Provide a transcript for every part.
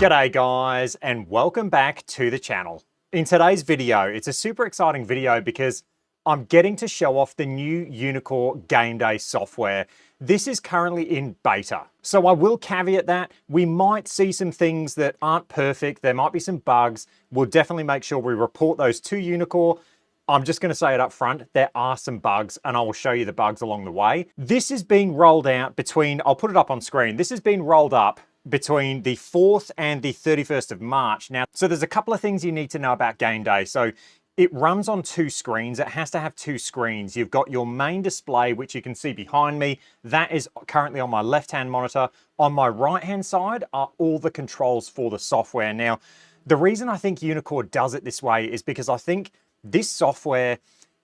G'day guys, and welcome back to the channel. In today's video, it's a super exciting video because I'm getting to show off the new UNEEKOR Gameday software. This is currently in beta. So I will caveat that we might see some things that aren't perfect. There might be some bugs. We'll definitely make sure we report those to UNEEKOR. I'm just going to say it up front, there are some bugs and I will show you the bugs along the way. This is being rolled out between, I'll put it up on screen. This is being rolled up between the 4th and the 31st of March. Now, so there's a couple of things you need to know about Gameday. So it runs on 2 screens. It has to have 2 screens. You've got your main display, which you can see behind me. That is currently on my left-hand monitor. On my right-hand side are all the controls for the software. Now, the reason I think UNEEKOR does it this way is because I think this software,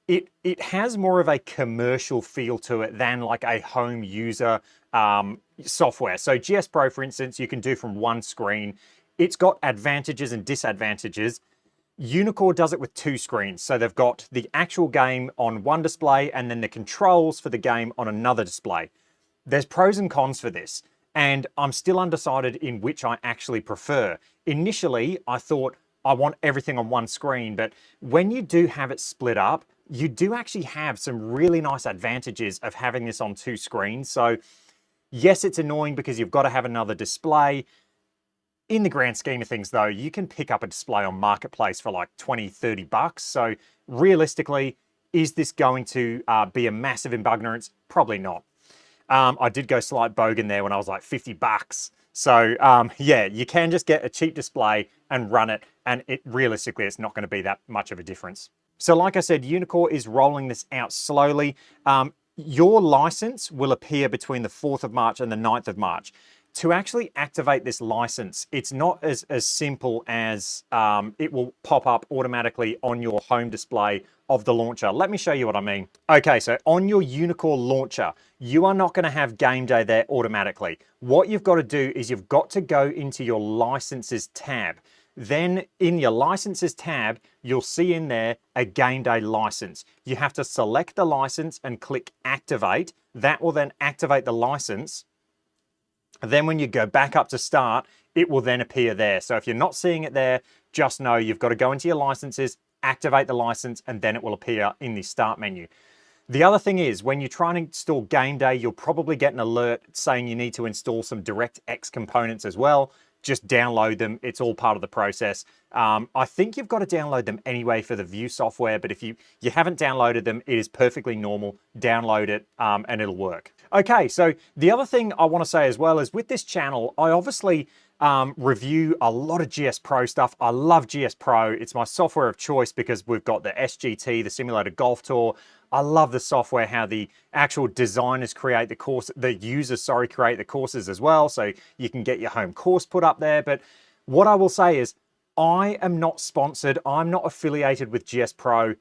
it has more of a commercial feel to it than like a home user software. So GS Pro, for instance, you can do from 1 screen. It's got advantages and disadvantages. UNEEKOR does it with 2 screens. So they've got the actual game on 1 display and then the controls for the game on another display. There's pros and cons for this, and I'm still undecided in which I actually prefer. Initially, I thought I want everything on 1 screen, but when you do have it split up, you do actually have some really nice advantages of having this on 2 screens. So yes, it's annoying because you've got to have another display. In the grand scheme of things though, you can pick up a display on Marketplace for like 20, 30 bucks. So realistically, is this going to be a massive embuggerance? Probably not. I did go slight bogan there when I was like 50 bucks. So yeah, you can just get a cheap display and run it, and realistically, it's not going to be that much of a difference. So like I said, UNEEKOR is rolling this out slowly. Your license will appear between the 4th of March and the 9th of March. To actually activate this license, it's not as simple as it will pop up automatically on your home display of the launcher. Let me show you what I mean. Okay, so on your UNEEKOR launcher, you are not going to have Gameday there automatically. What you've got to do is you've got to go into your licenses tab. Then in your licenses tab, you'll see in there a Gameday license. You have to select the license and click activate. That will then activate the license. Then when you go back up to start, it will then appear there. So if you're not seeing it there, just know you've got to go into your licenses, activate the license, and then it will appear in the start menu. The other thing is, when you're trying to install Gameday, you'll probably get an alert saying you need to install some DirectX components as well. Just download them. It's all part of the process. I think you've got to download them anyway for the View software, but if you haven't downloaded them, it is perfectly normal. Download it and it'll work. Okay, so the other thing I want to say as well is with this channel, I obviously review a lot of GS Pro stuff. I love GS Pro. It's my software of choice because we've got the SGT, the Simulator Golf Tour. I love the software, how the actual designers create the course, the users, sorry, create the courses as well. So you can get your home course put up there. But what I will say is I am not sponsored. I'm not affiliated with GS Pro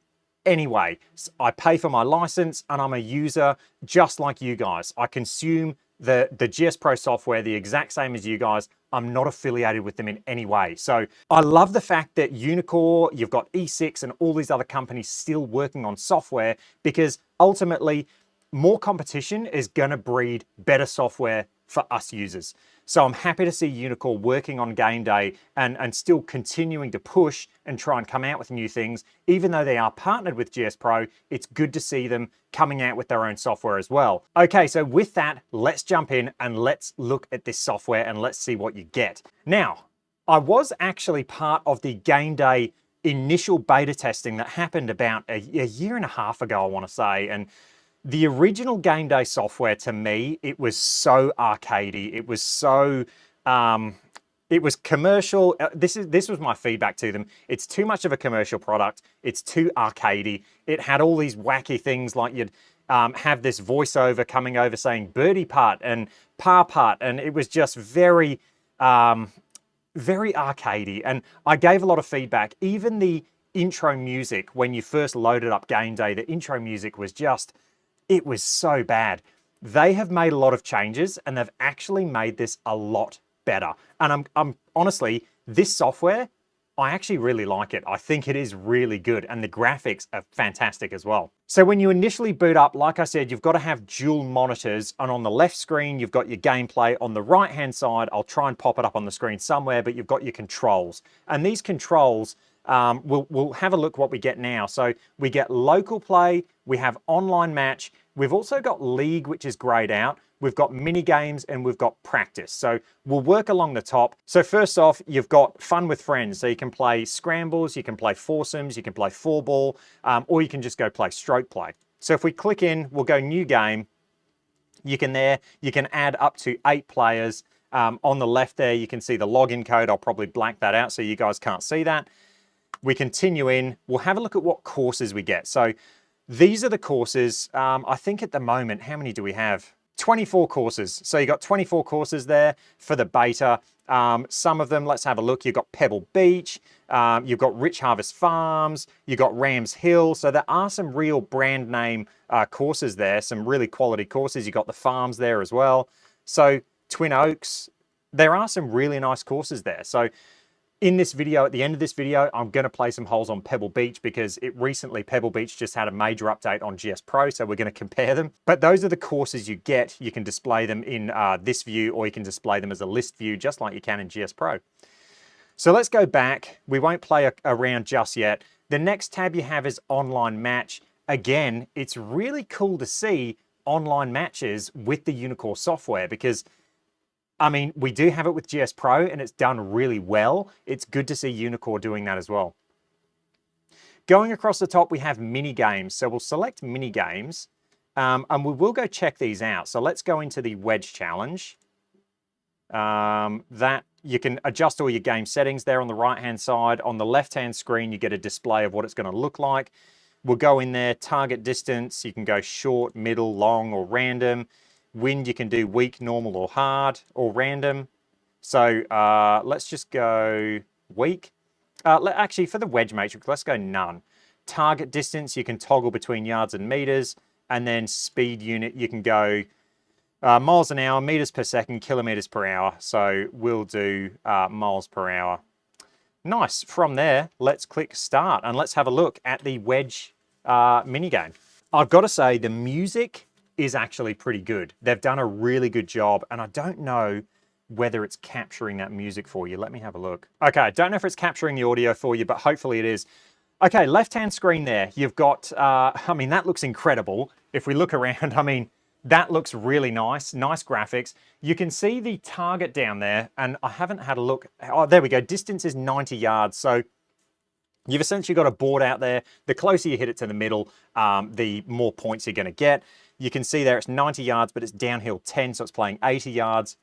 anyway. I pay for my license and I'm a user just like you guys. I consume the GS Pro software the exact same as you guys. I'm not affiliated with them in any way. So I love the fact that UNEEKOR, you've got E6 and all these other companies still working on software, because ultimately more competition is going to breed better software for us users. So I'm happy to see UNEEKOR working on Gameday and still continuing to push and try and come out with new things. Even though they are partnered with GS Pro, it's good to see them coming out with their own software as well. Okay, so with that, let's jump in and let's look at this software and let's see what you get. Now, I was actually part of the Gameday initial beta testing that happened about a year and a half ago, I want to say, and the original Gameday software, to me, it was so arcadey. It was so, it was commercial. This was my feedback to them. It's too much of a commercial product. It's too arcadey. It had all these wacky things like you'd have this voiceover coming over saying birdie putt and par putt, and it was just very, very arcadey. And I gave a lot of feedback. Even the intro music, when you first loaded up Gameday, the intro music was just, it was so bad. They have made a lot of changes and they've actually made this a lot better. And I'm honestly, this software, I actually really like it. I think it is really good, and the graphics are fantastic as well. So when you initially boot up, like I said, you've got to have dual monitors, and on the left screen, you've got your gameplay. On the right-hand side, I'll try and pop it up on the screen somewhere, but you've got your controls. And these controls, we'll have a look what we get now. So we get local play, we have online match, we've also got league, which is grayed out. We've got mini games and we've got practice. So we'll work along the top. So first off, you've got fun with friends. So you can play scrambles, you can play foursomes, you can play four ball, or you can just go play stroke play. So if we click in, we'll go new game. You can add up to 8 players. On the left there, you can see the login code. I'll probably black that out so you guys can't see that. We continue in. We'll have a look at what courses we get. So these are the courses. I think at the moment, how many do we have? 24 courses. So you got 24 courses there for the beta. Some of them, let's have a look. You've got Pebble Beach, you've got Rich Harvest Farms, you've got Rams Hill. So there are some real brand name courses there, some really quality courses. You've got the farms there as well. So Twin Oaks, there are some really nice courses there. So in this video, at the end of this video, I'm going to play some holes on Pebble Beach because Pebble Beach just had a major update on GS Pro, so we're going to compare them. But those are the courses you get. You can display them in this view, or you can display them as a list view, just like you can in GS Pro. So let's go back. We won't play a round just yet. The next tab you have is online match. Again, it's really cool to see online matches with the UNEEKOR software because I mean, we do have it with GS Pro and it's done really well. It's good to see UNEEKOR doing that as well. Going across the top, we have mini games. So we'll select mini games and we will go check these out. So let's go into the wedge challenge. That you can adjust all your game settings there on the right-hand side. On the left-hand screen, you get a display of what it's going to look like. We'll go in there, target distance. You can go short, middle, long, or random. Wind, you can do weak, normal, or hard, or random. So let's just go weak. Actually, for the wedge matrix, let's go none. Target distance, you can toggle between yards and meters. And then speed unit, you can go miles an hour, meters per second, kilometers per hour. So we'll do miles per hour. Nice. From there, let's click start and let's have a look at the wedge minigame. I've got to say the music is actually pretty good. They've done a really good job, and I don't know whether it's capturing that music for you. Let me have a look. Okay, I don't know if it's capturing the audio for you, but hopefully it is. Okay, left-hand screen there, you've got, I mean, that looks incredible. If we look around, I mean, that looks really nice, nice graphics. You can see the target down there, and I haven't had a look. Oh, there we go, distance is 90 yards. So you've essentially got a board out there. The closer you hit it to the middle, the more points you're gonna get. You can see there it's 90 yards, but it's downhill 10, so it's playing 80 yards.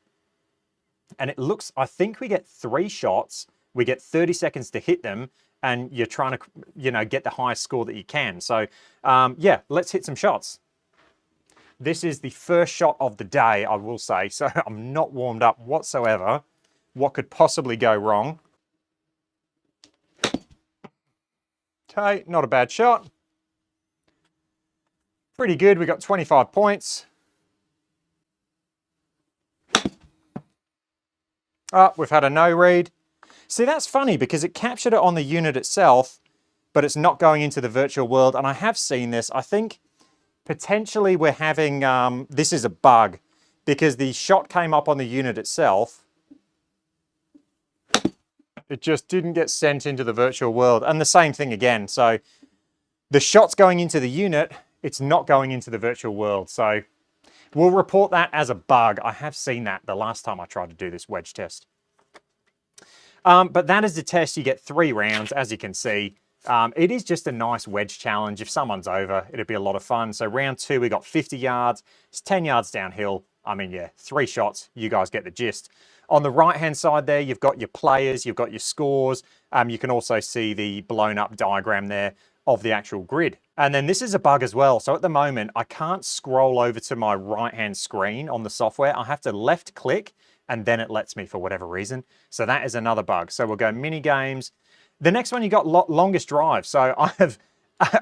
And it looks, I think we get 3 shots, we get 30 seconds to hit them, and you're trying to, you know, get the highest score that you can. So yeah, let's hit some shots. This is the first shot of the day, I will say, so I'm not warmed up whatsoever. What could possibly go wrong? Okay, not a bad shot. Pretty good, we got 25 points. Oh, we've had a no read. See, that's funny because it captured it on the unit itself, but it's not going into the virtual world. And I have seen this. I think potentially we're having, this is a bug because the shot came up on the unit itself. It just didn't get sent into the virtual world. And the same thing again. So the shot's going into the unit, it's not going into the virtual world. So we'll report that as a bug. I have seen that the last time I tried to do this wedge test. But that is the test. You get 3 rounds, as you can see. It is just a nice wedge challenge. If someone's over, it'd be a lot of fun. So round 2, we got 50 yards. It's 10 yards downhill. I mean, yeah, 3 shots. You guys get the gist. On the right-hand side there, you've got your players, you've got your scores. You can also see the blown up diagram there of the actual grid. And then this is a bug as well. So at the moment, I can't scroll over to my right-hand screen on the software. I have to left click and then it lets me for whatever reason. So that is another bug. So we'll go mini games. The next one, you got longest drive. So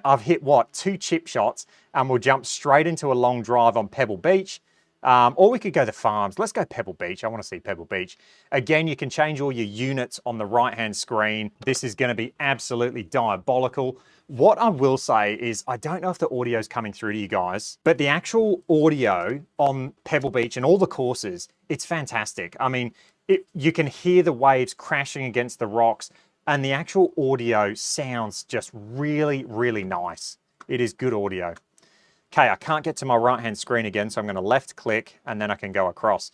I've hit what, 2 chip shots, and we'll jump straight into a long drive on Pebble Beach. Or we could go the farms. Let's go Pebble Beach. I want to see Pebble Beach. Again, you can change all your units on the right-hand screen. This is going to be absolutely diabolical. What I will say is, I don't know if the audio is coming through to you guys, but the actual audio on Pebble Beach and all the courses, it's fantastic. I mean, you can hear the waves crashing against the rocks, and the actual audio sounds just really, really nice. It is good audio. Okay, I can't get to my right-hand screen again, so I'm going to left click and then I can go across.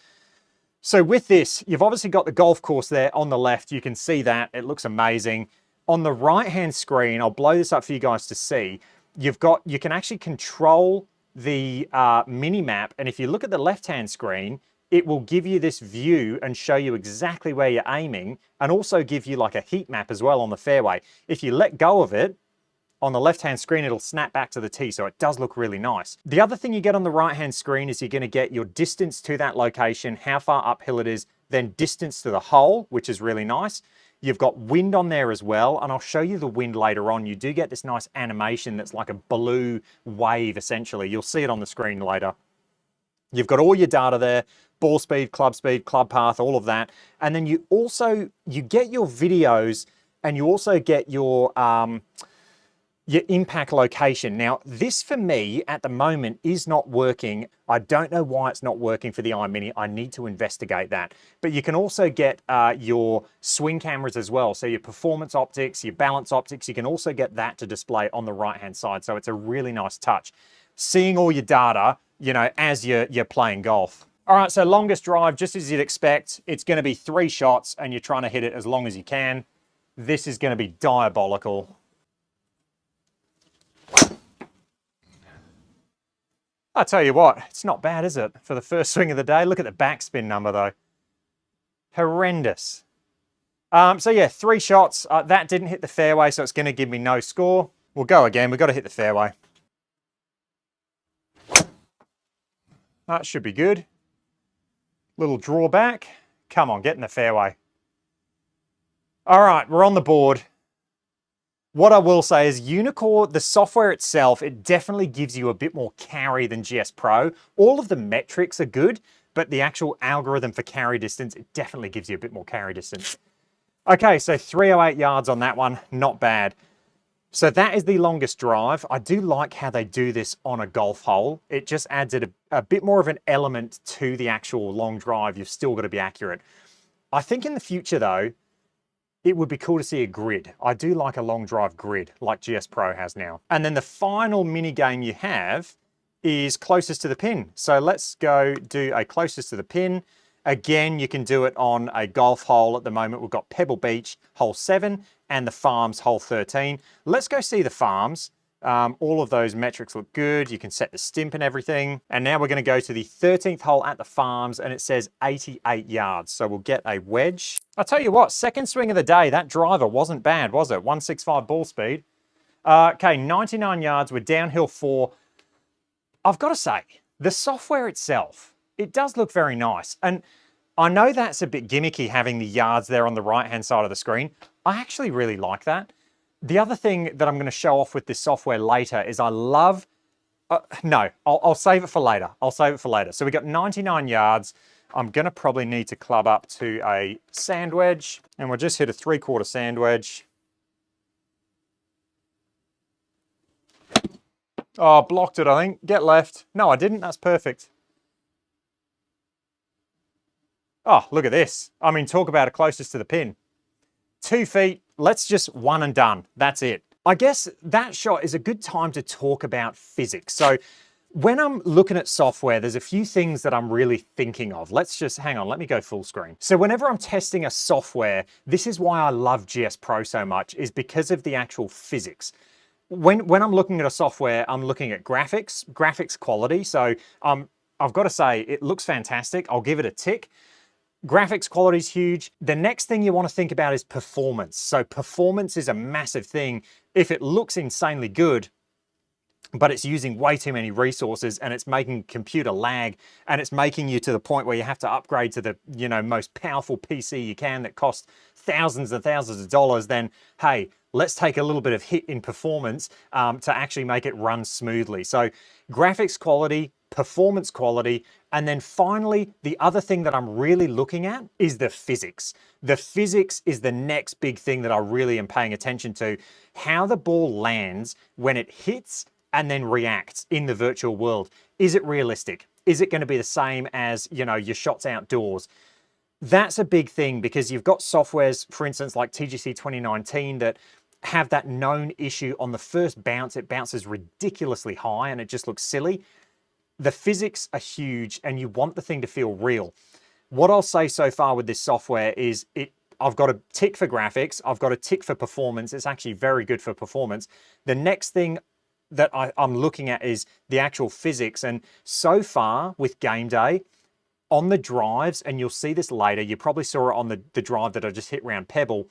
So with this, you've obviously got the golf course there on the left. You can see that. It looks amazing. On the right-hand screen, I'll blow this up for you guys to see. You can actually control the mini map, and if you look at the left-hand screen, it will give you this view and show you exactly where you're aiming, and also give you like a heat map as well on the fairway. If you let go of it, on the left-hand screen, it'll snap back to the tee, so it does look really nice. The other thing you get on the right-hand screen is you're going to get your distance to that location, how far uphill it is, then distance to the hole, which is really nice. You've got wind on there as well, and I'll show you the wind later on. You do get this nice animation that's like a blue wave, essentially. You'll see it on the screen later. You've got all your data there, ball speed, club path, all of that. And then you get your videos, and you also get your impact location. Now, this for me at the moment is not working. I don't know why it's not working for the iMini. I need to investigate that. But you can also get your swing cameras as well. So your performance optics, your balance optics, you can also get that to display on the right-hand side. So it's a really nice touch. Seeing all your data, you know, as you're playing golf. All right, so longest drive, just as you'd expect, it's going to be 3 shots and you're trying to hit it as long as you can. This is going to be diabolical. I tell you what, it's not bad, is it? For the first swing of the day. Look at the backspin number, though. Horrendous. So yeah, 3 shots. That didn't hit the fairway, so it's going to give me no score. We'll go again. We've got to hit the fairway. That should be good. Little drawback. Come on, get in the fairway. All right, we're on the board. What I will say is UNEEKOR, the software itself, it definitely gives you a bit more carry than GS Pro. All of the metrics are good, but the actual algorithm for carry distance, it definitely gives you a bit more carry distance. Okay, so 308 yards on that one, not bad. So that is the longest drive. I do like how they do this on a golf hole. It just adds a bit more of an element to the actual long drive. You've still got to be accurate. I think in the future though, it would be cool to see a grid. I do like a long drive grid like GS Pro has now. And then the final mini game you have is closest to the pin. So let's go do a closest to the pin. Again, you can do it on a golf hole. At the moment, we've got Pebble Beach, hole 7, and the Farms, hole 13. Let's go see the Farms. All of those metrics look good. You can set the stimp and everything. And now we're going to go to the 13th hole at the Farms, and it says 88 yards. So we'll get a wedge. I'll tell you what, second swing of the day, that driver wasn't bad, was it? 165 ball speed. Okay, 99 yards. We're downhill 4. I've got to say, the software itself, it does look very nice. And I know that's a bit gimmicky having the yards there on the right-hand side of the screen. I actually really like that. The other thing that I'm going to show off with this software later is I love... no, I'll save it for later. I'll save it for later. So we got 99 yards. I'm going to probably need to club up to a sand wedge. And we'll just hit a 3/4 sand wedge. Oh, blocked it, I think. Get left. No, I didn't. That's perfect. Oh, look at this. I mean, talk about it closest to the pin. 2 feet. Let's just one and done. That's it. I guess that shot is a good time to talk about physics. So when I'm looking at software, there's a few things that I'm really thinking of. Let's just, hang on, let me go full screen. So whenever I'm testing a software, this is why I love GS Pro so much, is because of the actual physics. When I'm looking at a software, I'm looking at graphics quality. So I've got to say, it looks fantastic. I'll give it a tick. Graphics quality is huge. The next thing you want to think about is performance. So performance is a massive thing. If it looks insanely good, but it's using way too many resources and it's making computer lag and it's making you to the point where you have to upgrade to the, you know, most powerful PC you can that costs thousands and thousands of dollars, then hey, let's take a little bit of hit in performance to actually make it run smoothly. So graphics quality, performance quality, and then finally, the other thing that I'm really looking at is the physics. The physics is the next big thing that I really am paying attention to. How the ball lands when it hits and then reacts in the virtual world. Is it realistic? Is it going to be the same as, you know, your shots outdoors? That's a big thing because you've got softwares, for instance, like TGC 2019 that have that known issue on the first bounce. It bounces ridiculously high and it just looks silly. The physics are huge and you want the thing to feel real. What I'll say so far with this software is I've got a tick for graphics. I've got a tick for performance. It's actually very good for performance. The next thing that I'm looking at is the actual physics. And so far with Gameday, on the drives, and you'll see this later, you probably saw it on the drive that I just hit around Pebble,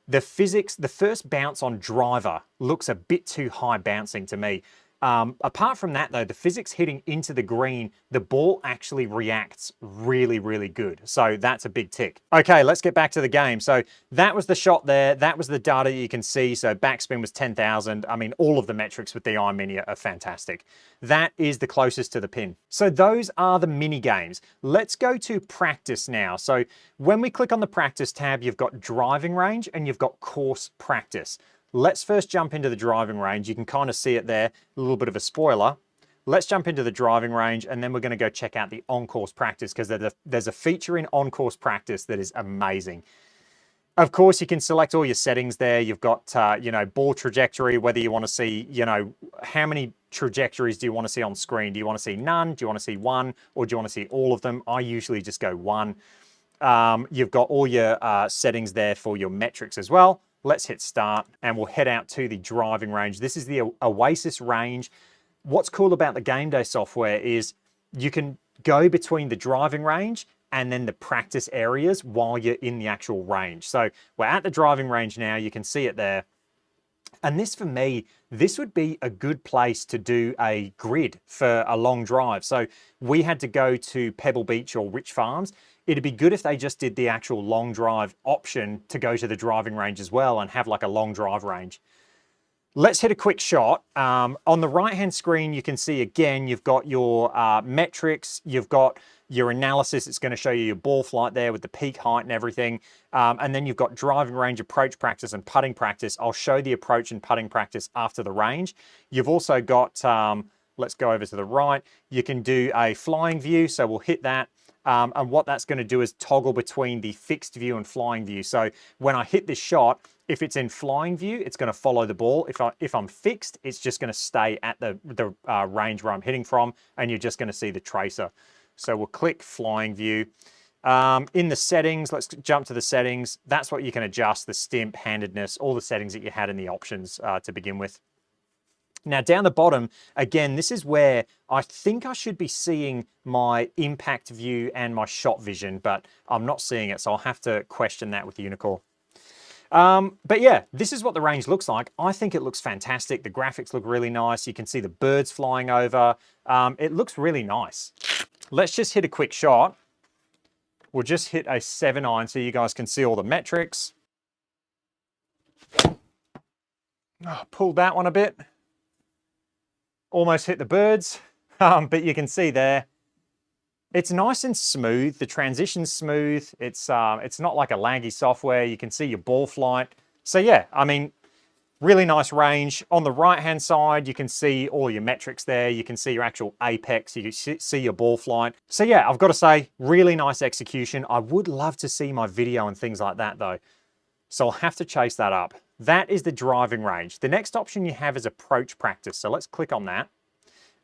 the physics, the first bounce on driver looks a bit too high bouncing to me. Apart from that though, the physics hitting into the green, the ball actually reacts really, really good. So that's a big tick. Okay, let's get back to the game. So that was the shot there. That was the data you can see. So backspin was 10,000. I mean, all of the metrics with the iMini are fantastic. That is the closest to the pin. So those are the mini games. Let's go to practice now. So when we click on the practice tab, you've got driving range and you've got course practice. Let's first jump into the driving range. You can kind of see it there, a little bit of a spoiler. Let's jump into the driving range and then we're going to go check out the on-course practice because there's a feature in on-course practice that is amazing. Of course, you can select all your settings there. You've got, you know, ball trajectory, whether you want to see, you know, how many trajectories do you want to see on screen? Do you want to see none? Do you want to see one? Or do you want to see all of them? I usually just go one. You've got all your settings there for your metrics as well. Let's hit start and we'll head out to the driving range. This is the Oasis range. What's cool about the Gameday software is you can go between the driving range and then the practice areas while you're in the actual range. So we're at the driving range now. You can see it there. And this, for me, this would be a good place to do a grid for a long drive. So we had to go to Pebble Beach or Rich Farms. It'd be good if they just did the actual long drive option to go to the driving range as well and have like a long drive range. Let's hit a quick shot. On the right-hand screen, you can see again, you've got your metrics, you've got your analysis. It's going to show you your ball flight there with the peak height and everything. And then you've got driving range, approach practice, and putting practice. I'll show the approach and putting practice after the range. You've also got, let's go over to the right. You can do a flying view, so we'll hit that. And what that's going to do is toggle between the fixed view and flying view. So when I hit this shot, if it's in flying view, it's going to follow the ball. If I'm fixed, it's just going to stay at the range where I'm hitting from, and you're just going to see the tracer. So we'll click flying view. In the settings, let's jump to the settings. That's what you can adjust, the stimp, handedness, all the settings that you had in the options to begin with. Now down the bottom, again, this is where I think I should be seeing my impact view and my shot vision, but I'm not seeing it, so I'll have to question that with UNEEKOR. But yeah, this is what the range looks like. I think it looks fantastic. The graphics look really nice. You can see the birds flying over. It looks really nice. Let's just hit a quick shot. We'll just hit a 7-iron so you guys can see all the metrics. Oh, pulled that one a bit. Almost hit the birds, but you can see there, it's nice and smooth. The transition's smooth. It's not like a laggy software. You can see your ball flight. So yeah, I mean, really nice range. On the right-hand side, you can see all your metrics there. You can see your actual apex. You can see your ball flight. So yeah, I've got to say, really nice execution. I would love to see my video and things like that though. So I'll have to chase that up. That is the driving range. The next option you have is approach practice. So let's click on that.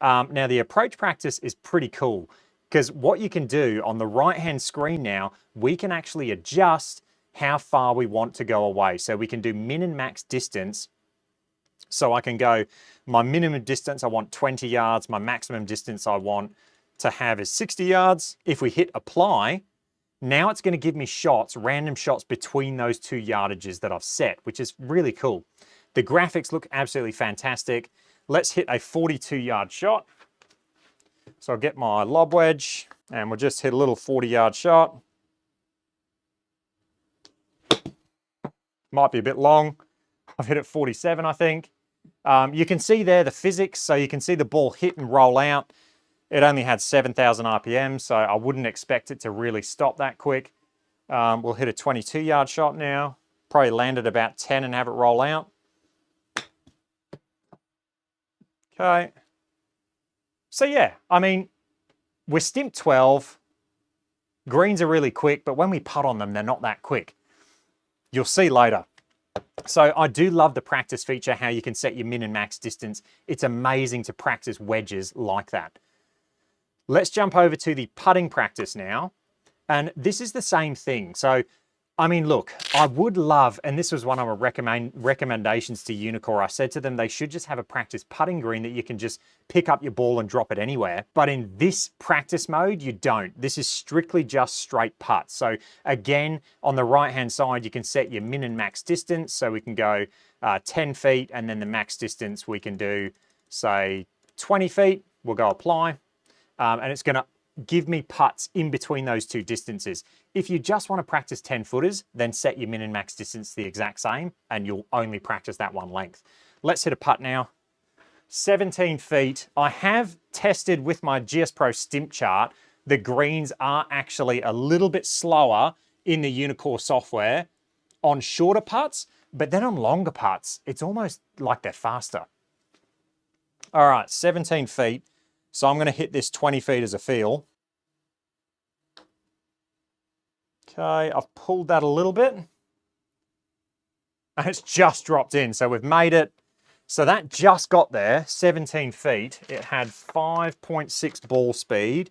Now the approach practice is pretty cool because what you can do on the right-hand screen now, we can actually adjust how far we want to go away. So we can do min and max distance. So I can go, my minimum distance, I want 20 yards. My maximum distance I want to have is 60 yards. If we hit apply, now it's going to give me shots, random shots between those two yardages that I've set, which is really cool. The graphics look absolutely fantastic. Let's hit a 42-yard shot. So I'll get my lob wedge and we'll just hit a little 40-yard shot. Might be a bit long. I've hit it 47, I think. You can see there the physics. So you can see the ball hit and roll out. It only had 7,000 RPM, so I wouldn't expect it to really stop that quick. We'll hit a 22-yard shot now. Probably land at about 10 and have it roll out. Okay. So yeah, I mean, we're stimp 12. Greens are really quick, but when we putt on them, they're not that quick. You'll see later. So I do love the practice feature, how you can set your min and max distance. It's amazing to practice wedges like that. Let's jump over to the putting practice now. And this is the same thing. So, I mean, look, I would love, and this was one of my recommendations to UNEEKOR. I said to them, they should just have a practice putting green that you can just pick up your ball and drop it anywhere. But in this practice mode, you don't. This is strictly just straight putts. So again, on the right-hand side, you can set your min and max distance. So we can go 10 feet, and then the max distance we can do, say, 20 feet. We'll go apply. And it's going to give me putts in between those two distances. If you just want to practice 10 footers, then set your min and max distance the exact same, and you'll only practice that one length. Let's hit a putt now. 17 feet. I have tested with my GS Pro stimp chart. The greens are actually a little bit slower in the UNEEKOR software on shorter putts, but then on longer putts, it's almost like they're faster. All right, 17 feet. So I'm going to hit this 20 feet as a feel. Okay, I've pulled that a little bit. And it's just dropped in. So we've made it. So that just got there, 17 feet. It had 5.6 ball speed.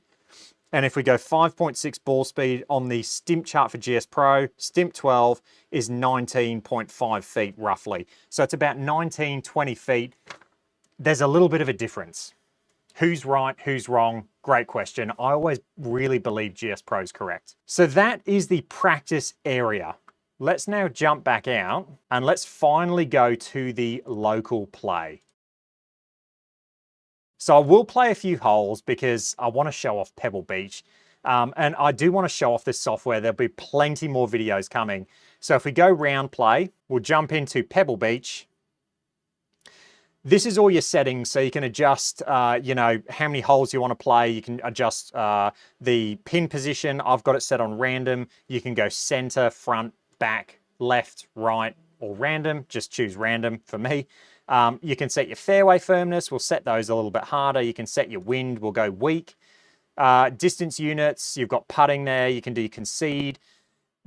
And if we go 5.6 ball speed on the stimp chart for GS Pro, stimp 12 is 19.5 feet roughly. So it's about 19, 20 feet. There's a little bit of a difference. Who's right, who's wrong? Great question. I always really believe GS Pro is correct. So that is the practice area. Let's now jump back out and let's finally go to the local play. So I will play a few holes because I want to show off Pebble Beach. And I do want to show off this software. There'll be plenty more videos coming. So if we go round play, we'll jump into Pebble Beach. This is all your settings, so you can adjust, you know, how many holes you want to play. You can adjust the pin position. I've got it set on random. You can go center, front, back, left, right, or random. Just choose random for me. You can set your fairway firmness. We'll set those a little bit harder. You can set your wind. We'll go weak. Distance units. You've got putting there. You can do concede.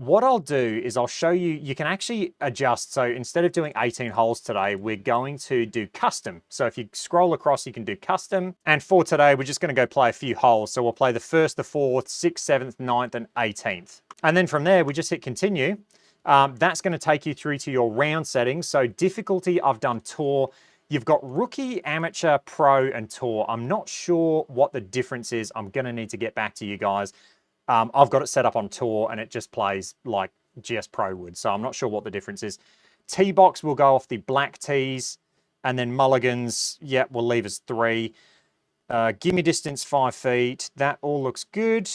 What I'll do is I'll show you, you can actually adjust. So instead of doing 18 holes today, we're going to do custom. So if you scroll across, you can do custom. And for today, we're just going to go play a few holes. So we'll play the 1st, the 4th, 6th, 7th, 9th, and 18th. And then from there, we just hit continue. That's going to take you through to your round settings. So difficulty, I've done tour. You've got rookie, amateur, pro, and tour. I'm not sure what the difference is. I'm going to need to get back to you guys. I've got it set up on tour and it just plays like GS Pro would. So I'm not sure what the difference is. Tee box will go off the black tees, and then mulligans, yeah, we'll leave as 3. Gimme distance 5 feet. That all looks good.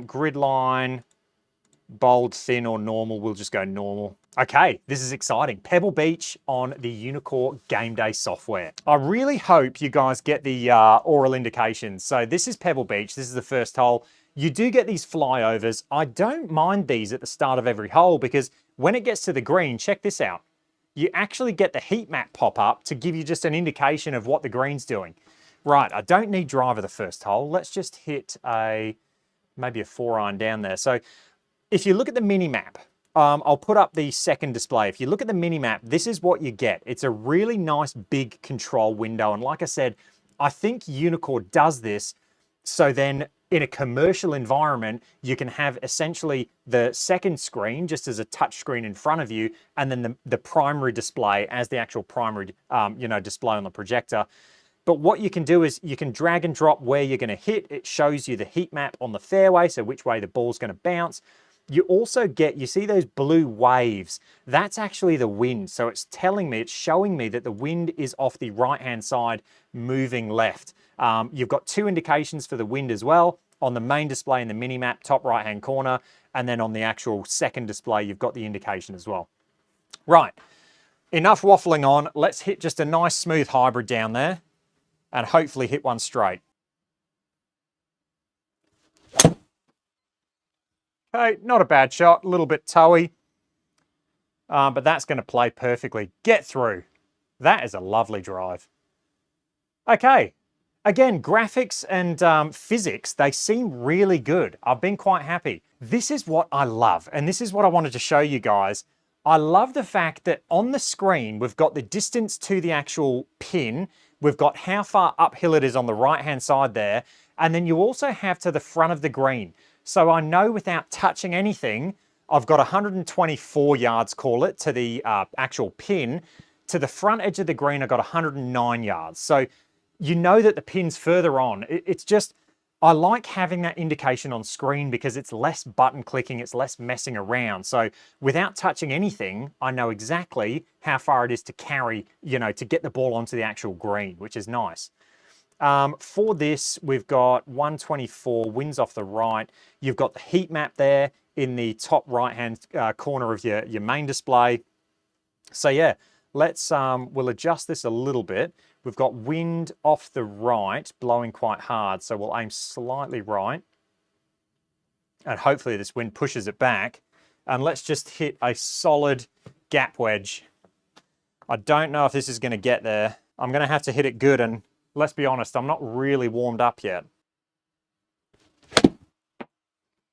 Grid line, bold, thin, or normal. We'll just go normal. Okay, this is exciting. Pebble Beach on the UNEEKOR Gameday software. I really hope you guys get the oral indications. So this is Pebble Beach. This is the first hole. You do get these flyovers. I don't mind these at the start of every hole because when it gets to the green, check this out. You actually get the heat map pop up to give you just an indication of what the green's doing. Right, I don't need driver the first hole. Let's just hit maybe a 4-iron down there. So if you look at the mini map, I'll put up the second display. If you look at the mini map, this is what you get. It's a really nice big control window. And like I said, I think UNEEKOR does this so then in a commercial environment, you can have essentially the second screen just as a touch screen in front of you, and then the primary display as the actual primary display on the projector. But what you can do is you can drag and drop where you're going to hit. It shows you the heat map on the fairway, so which way the ball's going to bounce. You also get, you see those blue waves? That's actually the wind. So it's telling me, it's showing me that the wind is off the right-hand side, moving left. You've got 2 indications for the wind as well. On the main display in the mini map, top right-hand corner, and then on the actual second display, you've got the indication as well. Right, enough waffling on. Let's hit just a nice smooth hybrid down there and hopefully hit one straight. Okay, not a bad shot, a little bit toey, but that's going to play perfectly. Get through. That is a lovely drive. Okay, again, graphics and physics, they seem really good. I've been quite happy. This is what I love, and this is what I wanted to show you guys. I love the fact that on the screen, we've got the distance to the actual pin, we've got how far uphill it is on the right-hand side there, and then you also have to the front of the green. So I know without touching anything, I've got 124 yards, call it, to the actual pin. To the front edge of the green, I've got 109 yards. So you know that the pin's further on. It's just, I like having that indication on screen because it's less button clicking, it's less messing around. So without touching anything, I know exactly how far it is to carry, you know, to get the ball onto the actual green, which is nice. For this, we've got 124 winds off the right. You've got the heat map there in the top right-hand corner of your main display. So yeah, we'll adjust this a little bit. We've got wind off the right, blowing quite hard, so we'll aim slightly right. And hopefully this wind pushes it back. And let's just hit a solid gap wedge. I don't know if this is going to get there. I'm going to have to hit it good, and let's be honest, I'm not really warmed up yet.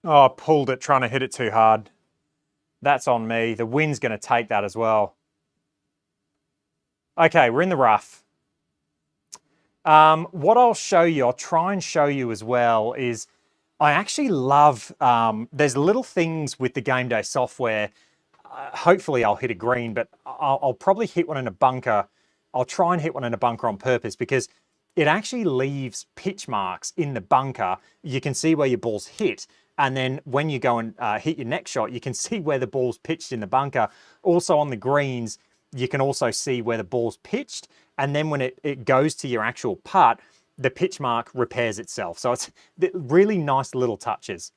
Oh, I pulled it trying to hit it too hard. That's on me. The wind's going to take that as well. Okay, we're in the rough. What I'll show you, I'll try and show you as well, is I actually love, there's little things with the game day software. Hopefully I'll hit a green, but I'll probably hit one in a bunker. I'll try and hit one in a bunker on purpose because it actually leaves pitch marks in the bunker. You can see where your ball's hit. And then when you go and hit your next shot, you can see where the ball's pitched in the bunker. Also on the greens, you can also see where the ball's pitched. And then when it goes to your actual putt, the pitch mark repairs itself. So it's really nice little touches.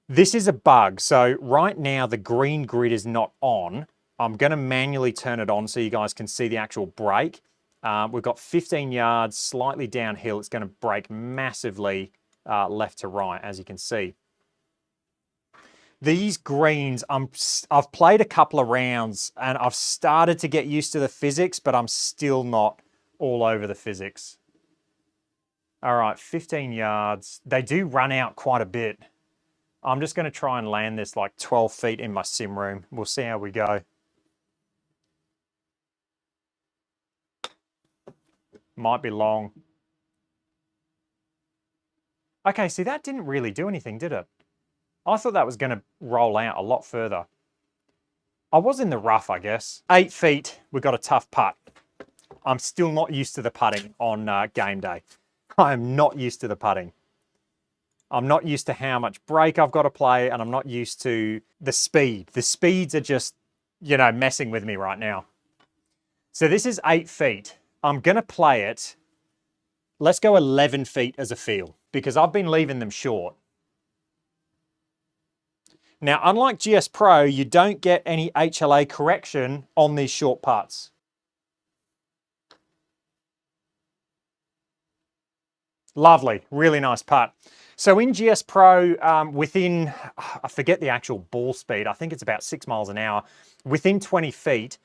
This is a bug. So right now the green grid is not on. I'm going to manually turn it on so you guys can see the actual break. We've got 15 yards, slightly downhill. It's going to break massively left to right, as you can see. These greens, I've played a couple of rounds and I've started to get used to the physics, but I'm still not all over the physics. All right, 15 yards. They do run out quite a bit. I'm just going to try and land this like 12 feet in my sim room. We'll see how we go. Might be long. Okay, see, that didn't really do anything, did it? I thought that was going to roll out a lot further. I was in the rough, I guess. 8 feet, we got a tough putt. I'm still not used to the putting on game day. I am not used to the putting. I'm not used to how much break I've got to play, and I'm not used to the speed. The speeds are just, you know, messing with me right now. So this is 8 feet. I'm going to play it. Let's go 11 feet as a feel, because I've been leaving them short. Now, unlike GS Pro, you don't get any HLA correction on these short putts. Lovely, really nice putt. So in GS Pro, within, I forget the actual ball speed, I think it's about 6 miles an hour, within 20 feet,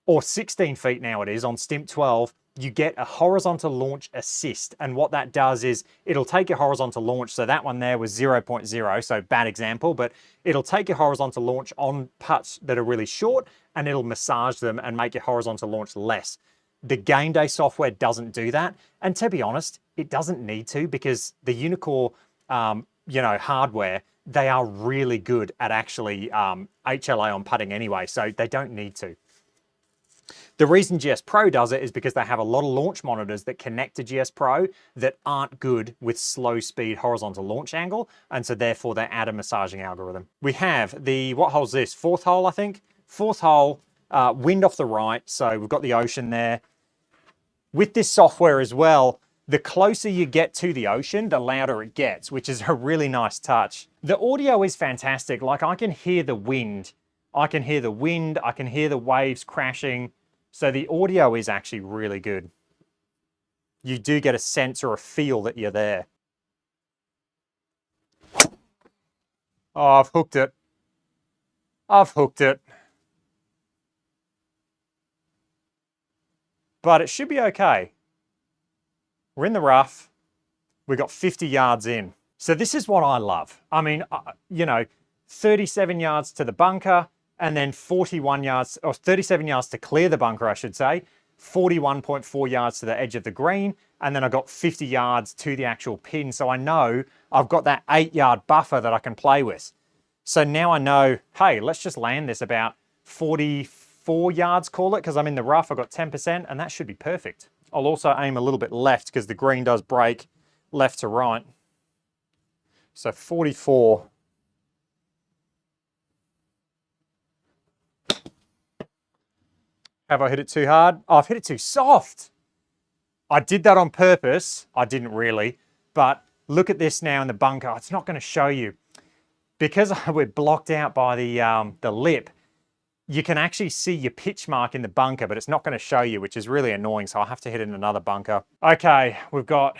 or 16 feet now it is, on Stimp 12, you get a horizontal launch assist. And what that does is it'll take your horizontal launch. So that one there was 0.0, so bad example, but it'll take your horizontal launch on putts that are really short and it'll massage them and make your horizontal launch less. The game day software doesn't do that. And to be honest, it doesn't need to, because the UNEEKOR, hardware, they are really good at actually HLA on putting anyway, so they don't need to. The reason GS Pro does it is because they have a lot of launch monitors that connect to GS Pro that aren't good with slow speed horizontal launch angle, and so therefore they add a massaging algorithm. We have the, what hole's this? 4th hole, I think? 4th hole, wind off the right, so we've got the ocean there. With this software as well, the closer you get to the ocean, the louder it gets, which is a really nice touch. The audio is fantastic. Like, I can hear the wind. I can hear the wind, I can hear the waves crashing. So the audio is actually really good. You do get a sense or a feel that you're there. Oh, I've hooked it. I've hooked it. But it should be okay. We're in the rough. We got 50 yards in. So this is what I love. I mean, you know, 37 yards to the bunker and then 41 yards, or 37 yards to clear the bunker, I should say, 41.4 yards to the edge of the green, and then I got 50 yards to the actual pin. So I know I've got that 8-yard buffer that I can play with. So now I know, hey, let's just land this about 44 yards, call it, because I'm in the rough. I've got 10%, and that should be perfect. I'll also aim a little bit left because the green does break left to right. So 44. Have I hit it too hard? Oh, I've hit it too soft. I did that on purpose. I didn't really, but look at this now in the bunker. It's not going to show you. Because we're blocked out by the lip, you can actually see your pitch mark in the bunker, but it's not going to show you, which is really annoying, so I'll have to hit it in another bunker. Okay, we've got,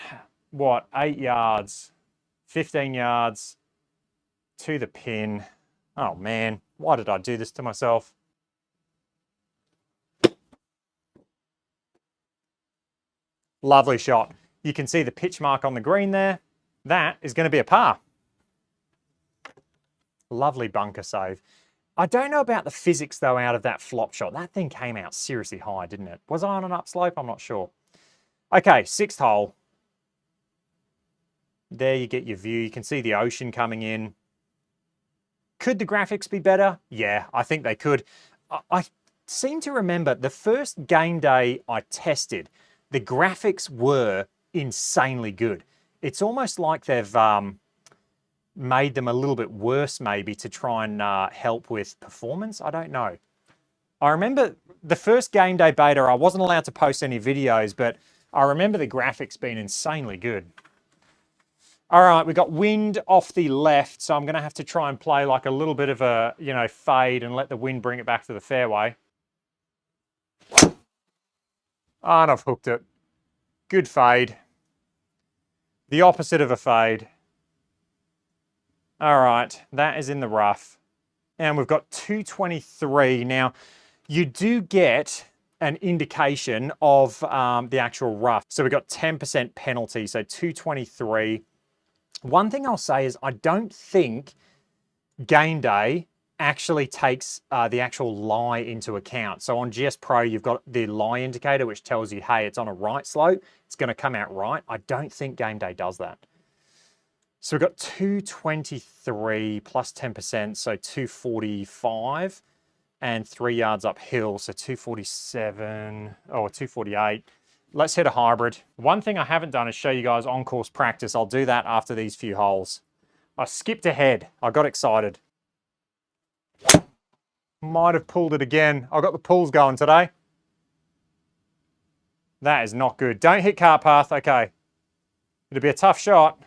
what, 8 yards, 15 yards to the pin. Oh man, why did I do this to myself? Lovely shot. You can see the pitch mark on the green there. That is going to be a par. Lovely bunker save. I don't know about the physics though out of that flop shot. That thing came out seriously high, didn't it? Was I on an upslope? I'm not sure. Okay, 6th hole. There you get your view. You can see the ocean coming in. Could the graphics be better? Yeah, I think they could. I seem to remember the first game day I tested, the graphics were insanely good. It's almost like they've made them a little bit worse maybe to try and help with performance. I don't know. I remember the first game day beta, I wasn't allowed to post any videos, but I remember the graphics being insanely good. All right, we got wind off the left, so I'm going to have to try and play like a little bit of a, you know, fade and let the wind bring it back to the fairway. Oh, and I've hooked it. Good fade. The opposite of a fade. All right, that is in the rough. And we've got 223. Now, you do get an indication of the actual rough. So we've got 10% penalty, so 223. One thing I'll say is I don't think game day actually takes the actual lie into account. So on GS Pro, you've got the lie indicator, which tells you, hey, it's on a right slope. It's going to come out right. I don't think game day does that. So we've got 223 plus 10%, so 245 and 3 yards uphill, so 247, or 248. Let's hit a hybrid. One thing I haven't done is show you guys on-course practice. I'll do that after these few holes. I skipped ahead. I got excited. Might have pulled it again. I got the pulls going today. That is not good. Don't hit cart path. Okay. It'll be a tough shot.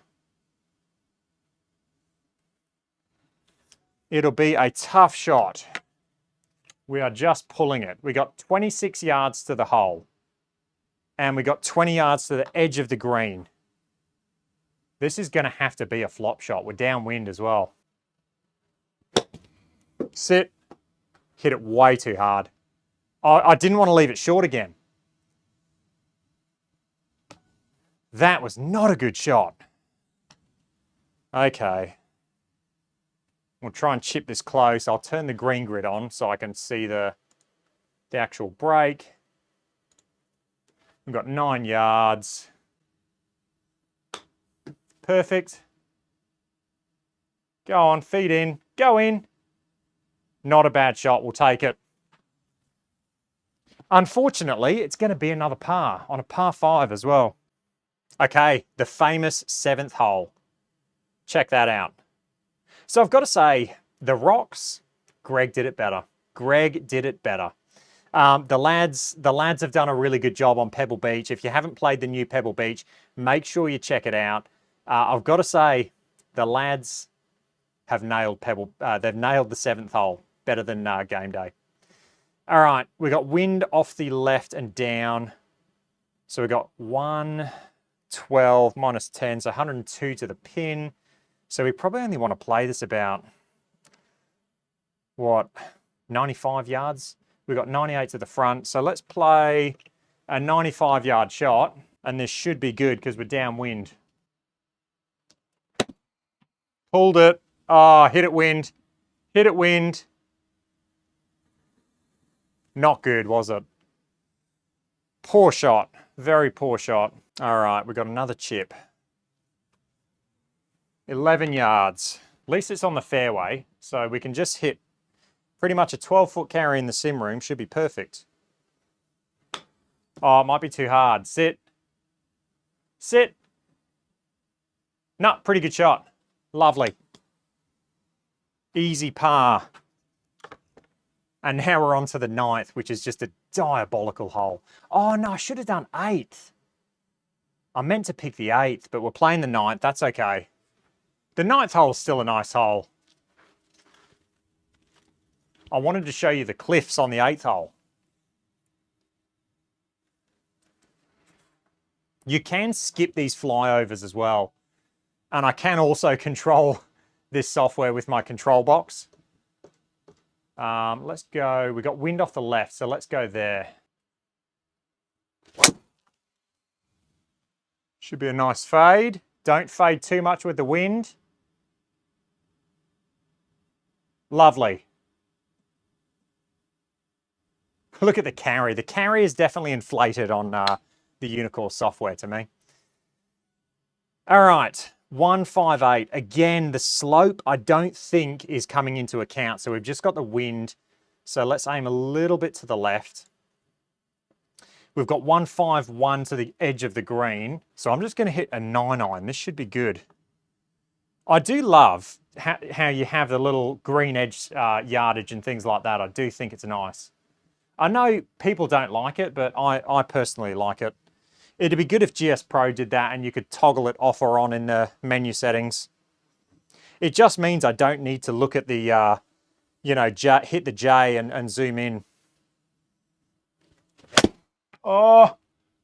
It'll be a tough shot. We are just pulling it. We got 26 yards to the hole. And we got 20 yards to the edge of the green. This is going to have to be a flop shot. We're downwind as well. Sit. Hit it way too hard. I didn't want to leave it short again. That was not a good shot. Okay. We'll try and chip this close. I'll turn the green grid on so I can see the actual break. We've got 9 yards. Perfect. Go on, feed in, go in. Not a bad shot, we'll take it. Unfortunately, it's going to be another par, on a par 5 as well. Okay, the famous 7th hole. Check that out. So I've got to say, the rocks, Greg did it better. Greg did it better. The lads have done a really good job on Pebble Beach. If you haven't played the new Pebble Beach, make sure you check it out. I've got to say, the lads have nailed they've nailed the 7th hole better than game day. All right, we got wind off the left and down. So we got 112 minus 10, so 102 to the pin. So we probably only want to play this about, what, 95 yards? We've got 98 to the front. So let's play a 95-yard shot, and this should be good because we're downwind. Pulled it. Oh, hit it wind. Hit it wind. Not good, was it? Poor shot. Very poor shot. All right, we've got another chip. 11 yards. At least it's on the fairway, so we can just hit pretty much a 12-foot carry in the sim room. Should be perfect. Oh, it might be too hard. Sit. Sit. No, pretty good shot. Lovely. Easy par. And now we're on to the 9th, which is just a diabolical hole. Oh no, I should have done 8th. I meant to pick the 8th, but we're playing the 9th. That's okay. The 9th hole is still a nice hole. I wanted to show you the cliffs on the 8th hole. You can skip these flyovers as well. And I can also control this software with my control box. Let's go. We got wind off the left, so let's go there. Should be a nice fade. Don't fade too much with the wind. Lovely. Look at the carry. The carry is definitely inflated on the UNEEKOR software to me. All right, 158. Again, the slope I don't think is coming into account. So we've just got the wind. So let's aim a little bit to the left. We've got 151 to the edge of the green. So I'm just going to hit a 9-iron. This should be good. I do love how you have the little green edge yardage and things like that. I do think it's nice. I know people don't like it, but I personally like it. It'd be good if GS Pro did that and you could toggle it off or on in the menu settings. It just means I don't need to look at the, hit the J and zoom in. Oh,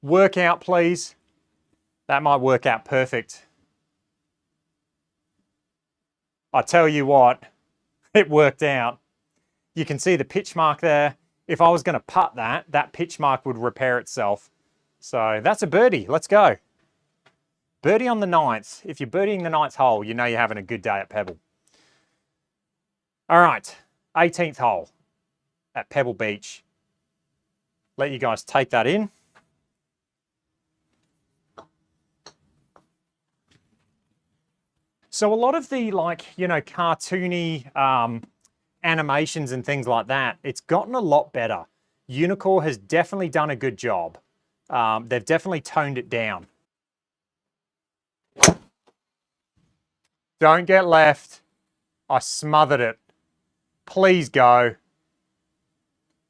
work out, please. That might work out perfect. I tell you what, it worked out. You can see the pitch mark there. If I was going to putt that pitch mark would repair itself. So that's a birdie. Let's go. Birdie on the 9th. If you're birdieing the 9th hole, you know you're having a good day at Pebble. All right, 18th hole at Pebble Beach. Let you guys take that in. So a lot of the cartoony animations and things like that, it's gotten a lot better. UNEEKOR has definitely done a good job. They've definitely toned it down. Don't get left. I smothered it. Please go.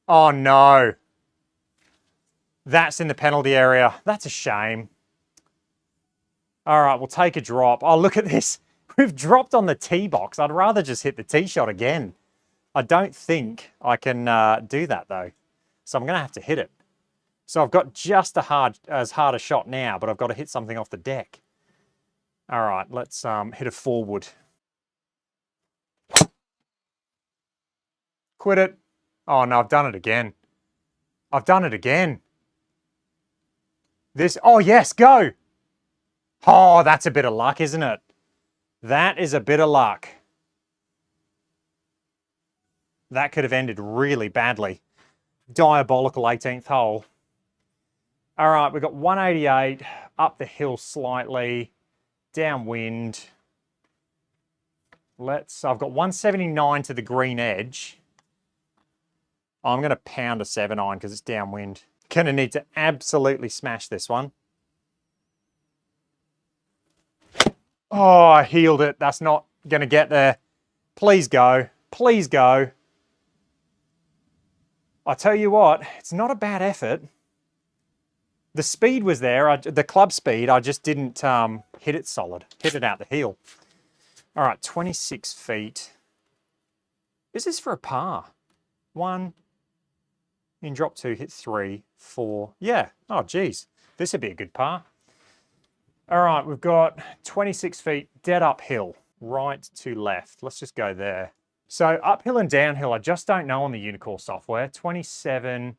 Oh no. That's in the penalty area. That's a shame. All right, we'll take a drop. Oh, look at this. We've dropped on the tee box. I'd rather just hit the tee shot again. I don't think I can do that though. So I'm going to have to hit it. So I've got just as hard a shot now, but I've got to hit something off the deck. All right, let's hit a forward. Quit it. Oh no, I've done it again. I've done it again. Oh yes, go. Oh, that's a bit of luck, isn't it? That is a bit of luck. That could have ended really badly. Diabolical 18th hole. All right, we've got 188, up the hill slightly, downwind. I've got 179 to the green edge. I'm going to pound a 7-iron because it's downwind. Going to need to absolutely smash this one. Oh, I healed it. That's not going to get there. Please go. Please go. I tell you what, it's not a bad effort. The speed was there, the club speed, I just didn't hit it solid, hit it out the heel. All right, 26 feet. Is this for a par? 1, in drop 2, hit 3, 4. Yeah, oh geez, this would be a good par. All right, we've got 26 feet dead uphill. right to left. Let's just go there. So uphill and downhill, I just don't know on the UNEEKOR software. 27.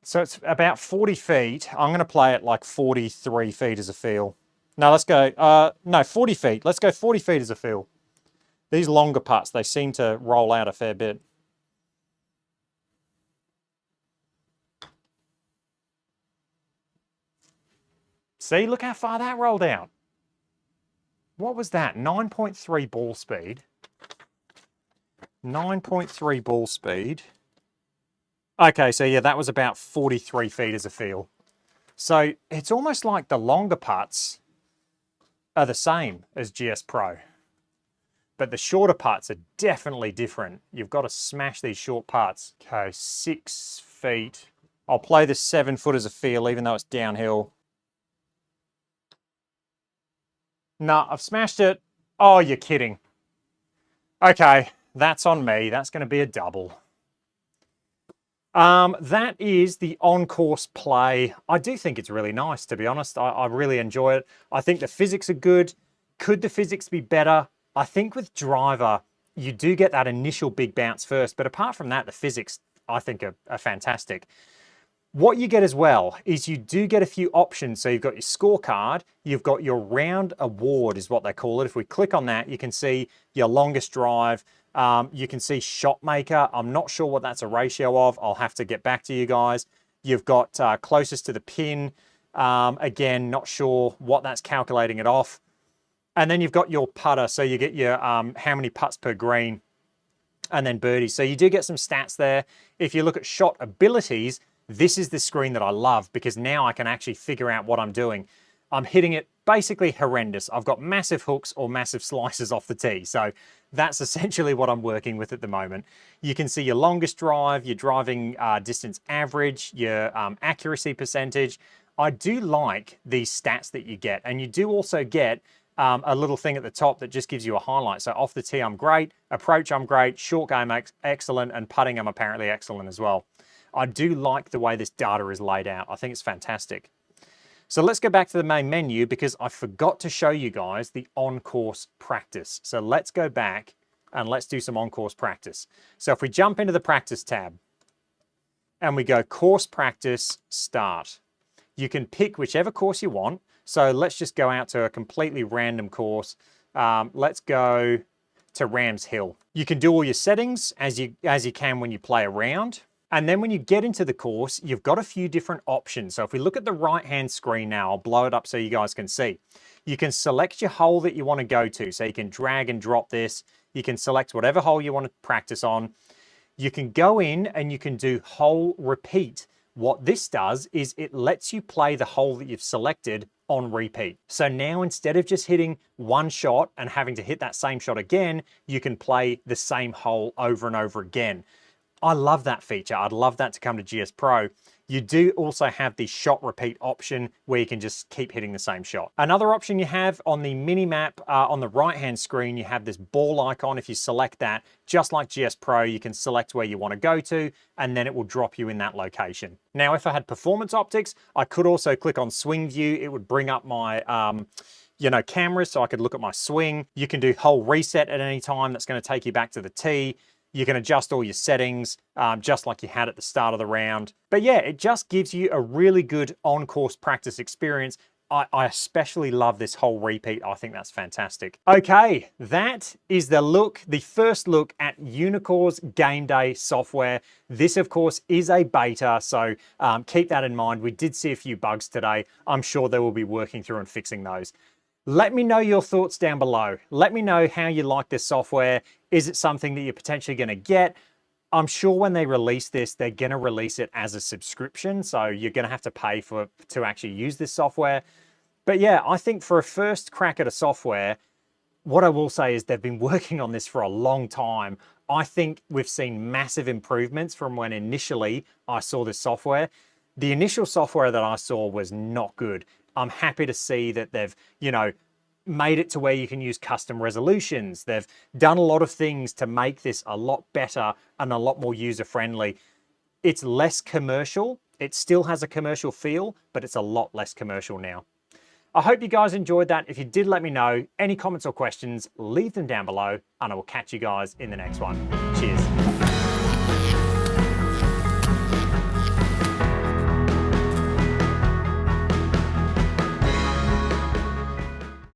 So it's about 40 feet. I'm going to play it like 43 feet as a feel. No, let's go, no, 40 feet. Let's go 40 feet as a feel. These longer putts, they seem to roll out a fair bit. See, look how far that rolled out. What was that? 9.3 ball speed. 9.3 ball speed. Okay, so yeah, that was about 43 feet as a feel. So it's almost like the longer putts are the same as GS Pro. But the shorter putts are definitely different. You've got to smash these short putts. Okay, 6 feet. I'll play the 7 foot as a feel, even though it's downhill. No, I've smashed it. Oh, you're kidding. Okay, that's on me. That's going to be a double. That is the on-course play. I do think it's really nice, to be honest. I really enjoy it. I think the physics are good. Could the physics be better? I think with driver, you do get that initial big bounce first, but apart from that, the physics, I think, are fantastic. What you get as well is you do get a few options. So you've got your scorecard, you've got your round award is what they call it. If we click on that, you can see your longest drive. You can see shot maker. I'm not sure what that's a ratio of. I'll have to get back to you guys. You've got closest to the pin. Again, not sure what that's calculating it off. And then you've got your putter. So you get your how many putts per green and then birdies. So you do get some stats there. If you look at shot abilities, this is the screen that I love because now I can actually figure out what I'm doing. I'm hitting it basically horrendous. I've got massive hooks or massive slices off the tee. So that's essentially what I'm working with at the moment. You can see your longest drive, your driving distance average, your accuracy percentage. I do like these stats that you get. And you do also get a little thing at the top that just gives you a highlight. So off the tee, I'm great. Approach, I'm great. Short game, excellent. And putting, I'm apparently excellent as well. I do like the way this data is laid out. I think it's fantastic. So let's go back to the main menu because I forgot to show you guys the on-course practice. So let's go back and let's do some on-course practice. So if we jump into the practice tab and we go course practice start, you can pick whichever course you want. So let's just go out to a completely random course. Let's go to Rams Hill. You can do all your settings as you can when you play around. And then when you get into the course, you've got a few different options. So if we look at the right-hand screen now, I'll blow it up so you guys can see. You can select your hole that you want to go to. So you can drag and drop this. You can select whatever hole you want to practice on. You can go in and you can do hole repeat. What this does is it lets you play the hole that you've selected on repeat. So now instead of just hitting one shot and having to hit that same shot again, you can play the same hole over and over again. I love that feature. I'd love that to come to GS Pro. You do also have the shot repeat option where you can just keep hitting the same shot. Another option you have on the mini map on the right hand screen, you have this ball icon. If you select that, just like GS Pro, you can select where you want to go to and then it will drop you in that location. Now, if I had performance optics, I could also click on swing view. It would bring up my cameras so I could look at my swing. You can do hole reset at any time. That's going to take you back to the tee. You can adjust all your settings just like you had at the start of the round. But yeah, it just gives you a really good on-course practice experience. I especially love this whole repeat. I think that's fantastic. Okay, that is the first look at UNEEKOR's Gameday software. This, of course, is a beta, so keep that in mind. We did see a few bugs today. I'm sure they will be working through and fixing those. Let me know your thoughts down below. Let me know how you like this software. Is it something that you're potentially going to get? I'm sure when they release this, they're going to release it as a subscription. So you're going to have to pay to actually use this software. But yeah, I think for a first crack at a software, what I will say is they've been working on this for a long time. I think we've seen massive improvements from when initially I saw this software. The initial software that I saw was not good. I'm happy to see that they've, made it to where you can use custom resolutions. They've done a lot of things to make this a lot better and a lot more user-friendly. It's less commercial. It still has a commercial feel, but it's a lot less commercial now. I hope you guys enjoyed that. If you did, let me know. Any comments or questions, leave them down below, and I will catch you guys in the next one. Cheers.